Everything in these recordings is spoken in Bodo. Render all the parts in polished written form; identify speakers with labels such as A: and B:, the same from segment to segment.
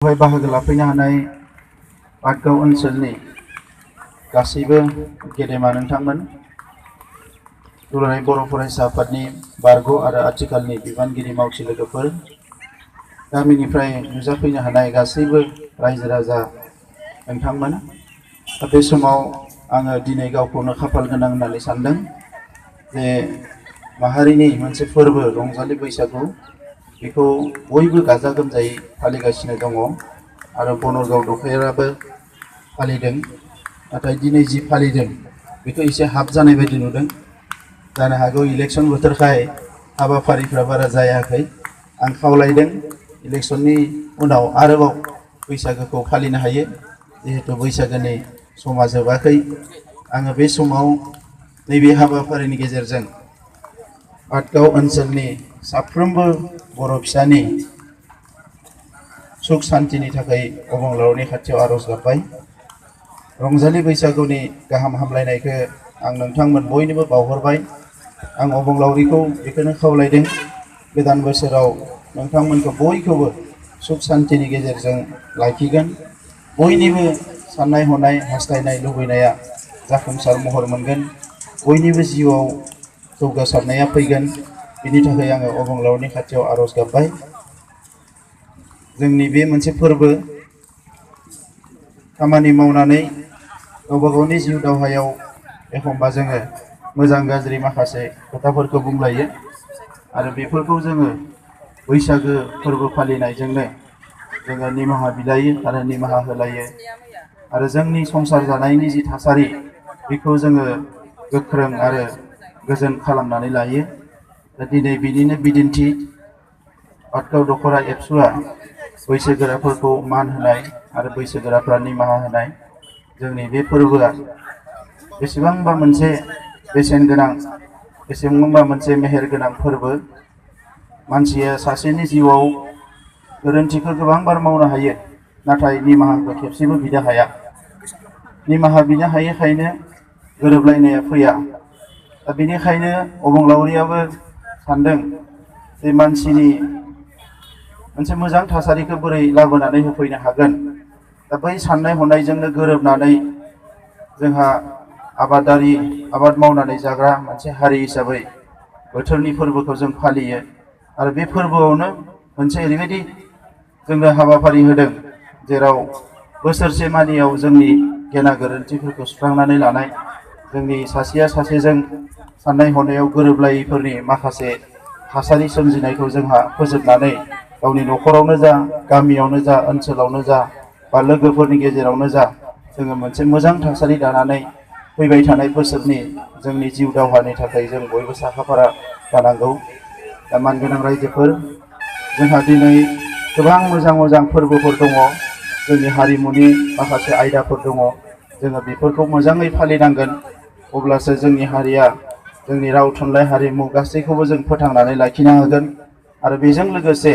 A: बाहागो लाफैनो हानाय पाटगाव ओनसोलनि गासैबो गेदेमा नोंथांमोन, दुलाराय बर' फरायसा आफादनि बारग' आरो आथिखालनि बिबानगिरि मावथि लोगोफोर, गामिनिफ्राय नुजाफैनो हानाय गासैबो रायजो राजा नोंथांमोन, बे समाव आङो दिनै गावखौनो खाफाल गोनां होननानै सानदों जे माहारिनि मोनसे फोरबो रंजालि बैसागु बेखौ बयबो गाजा गोमजायै फालिगासिनो दङ आरो बनरगाव दख'रायाबो फालिदों। नाथाय दिनै जि फालिदों बेखौ एसे हाब जानाय बायदि नुदों। जानो हागौ इलेक्सन बोथोरखाय हाबाफारिफ्रा बारा जायाखै। आं खावलायदों इलेक्सननि उनाव आरोबाव बैसागोखौ फालिनो हायो, जिहेतु बैसागोनि समा जोबाखै। आङो बे समाव नैबे हाबाफारिनि गेजेरजों पाटगाव ओनसोलनि साफ्रोमबो बर' फिसानि सुख शान्तिनि थाखाय अबंलावरिनि खाथियाव आर'ज गाबबाय। रंजालि बैसागुनि गाहाम हामलायनायखौ आं नोंथांमोन बयनोबो बावहरबाय। आं अबंलावरिखौ बेखौनो खावलायदों, गोदान बोसोराव नोंथांमोनखौ बयखौबो सुख शान्तिनि गेजेरजों लाखिगोन, बयनिबो साननाय हनाय हास्थायनाय लुबैनाया जाफुंसार महर मोनगोन, बयनिबो जिउआव जौगासारनाया फैगोन। बिनि थाखाय आङो अबंलावरिनि खाथियाव आर'ज गाबबाय। जोंनि बे मोनसे फोरबो, खामानि मावनानै गावबा गावनि जिउ दावहायाव एखनबा जोङो मोजां गाज्रि माखासे खोथाफोरखौ बुंलायो आरो बेफोरखौ जोङो बैसागो फोरबो फालिनायजोंनो जोङो निमाहा बिलायो आरो निमाहा होलायो आरो जोंनि संसार जानायनि जि थासारि बेखौ जोङो गोख्रों आरो गोजोन खालामनानै लायो। दिनै बिनिनो बिदिन्थि पाटगाव दख'रा एबसुआ बैसोगोराफोरखौ मान होनाय आरो बैसोगोराफ्रा निमाहा होनाय। जोंनि बे फोरबोआ बेसेबांबा मोनसे बेसेन गोनां, बेसेबांबा मोनसे मेहेर गोनां फोरबो। मानसिया सासेनि जिउआव गोरोन्थिखौ गोबां बार मावनो हायो, नाथाय निमाहाखौ खेबसेबो बिनो हाया। निमाहा बिनो हायैखायनो गोरोबलायनाया फैया। दा बेनिखायनो अबंलावरियाबो सानदों जे मानसिनि मोनसे मोजां थासारिखौ बोरै लाबोनानै होफैनो हागोन। दा बै साननाय हनायजोंनो गोरोबनानै जोंहा आबादारि, आबाद मावनानै जाग्रा मोनसे हारि हिसाबै बोथोरनि फोरबोखौ जों फालियो आरो बे फोरबोआवनो मोनसे ओरैबायदि जोंनो हाबाफारि होदों जेराव बोसोरसे मानियाव जोंनि गेना गोरोन्थिफोरखौ सुस्रांनानै लानाय, जोंनि सासेया सासेजों साननाय हनायाव गोरोबलायैफोरनि माखासे थासारि सोमजिनायखौ जोंहा फोजोबनानै गावनि न'खरावनो जा, गामियावनो जा, ओनसोलावनो जा बा लोगोफोरनि गेजेरावनो जा, जोङो मोनसे मोजां थासारि दानानै फैबाय थानाय बोसोरनि जोंनि जिउ दावहानि थाखाय जों बयबो साखाफारा जानांगौ। दा मानगोनां रायजोफोर, जोंहा दिनै गोबां मोजां मोजां फोरबोफोर दङ, जोंनि हारिमुनि माखासे आयदाफोर दङ, जोङो बेफोरखौ मोजाङै फालिनांगोन। अब्लासो जोंनि हारिया जोंनि राव थुनलाइ हारिमु गासैखौबो जों फोथांनानै लाखिनो हागोन आरो बेजों लोगोसे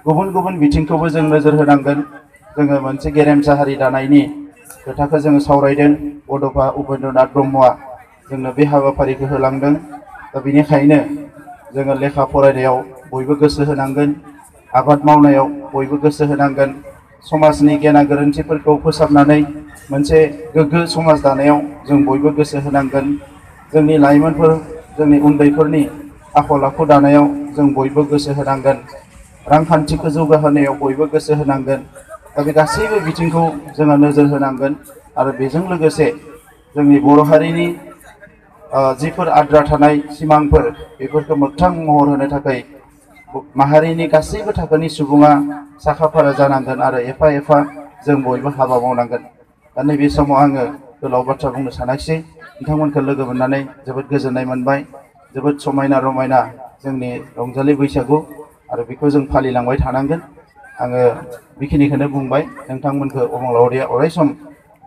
A: गुबुन गुबुन बिथिंखौबो जों नोजोर होनांगोन। जोङो मोनसे गेरेमसा हारि दानायनि खोथाखौ जोङो सावरायदों। बड'फा उपेन्द्रनाथ ब्रह्मआ जोंनो बे हाबाफारिखौ होलांदों। दा बेनिखायनो जोङो लेखा फरायनायाव बयबो गोसो होनांगोन, आबाद मावनायाव बयबो गोसो होनांगोन, समाजनि गेना गोरोन्थिफोरखौ फोसाबनानै मोनसे गोग्गो समाज दानायाव जों बयबो गोसो होनांगोन। जोंनि लाइमोनफोर, जोंनि उन्दैफोरनि आखल आखु दानायाव जों बयबो गोसो होनांगोन, रांखान्थिखौ जौगाहोनायाव बयबो गोसो होनांगोन। दा बे गासैबो बिथिंखौ जोङो नोजोर होनांगोन आरो बेजों लोगोसे जोंनि बर' हारिनि जिफोर आद्रा थानाय सिमांफोर बेफोरखौ मोगथां महर होनो थाखाय माहारिनि गासैबो थाखोनि सुबुङा साखाफारा जानांगोन आरो एफा एफा जों बयबो हाबा मावनांगोन। दा नैबे समाव आङो गोलाव बाथ्रा बुंनो सानाखिसै, नोंथांमोनखौ लोगो मोननानै जोबोद गोजोननाय मोनबाय। जोबोद समायना रमायना जोंनि रंजालि बैसागु आरो बेखौ जों फालिलांबाय थानांगोन। आङो बेखिनिखौनो बुंबाय। नोंथांमोनखौ अबंलावरिया अरायसम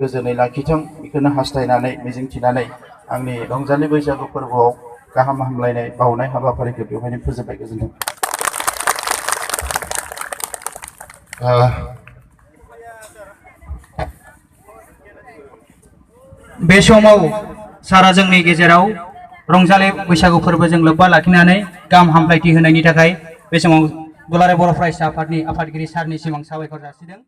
A: गोजोनै लाखिथों बेखौनो हास्थायनानै मिजिंथिनानै आंनि रंजालि बैसागु फोरबोआव गाहाम हामलायनाय बावनाय हाबाफारिखौ बेवहायनो फोजोबबाय। गोजोन्थों।
B: बे समाव सारा जोंनि गेजेराव रंजालि बैसागु फोरबोजों लोब्बा लाखिनानै गाहाम हामलायथि होनायनि थाखाय बे समाव दुलाराय बर' फरायसा आफादनि आफादगिरि सारनिसिम आं साबायखर जासिदों।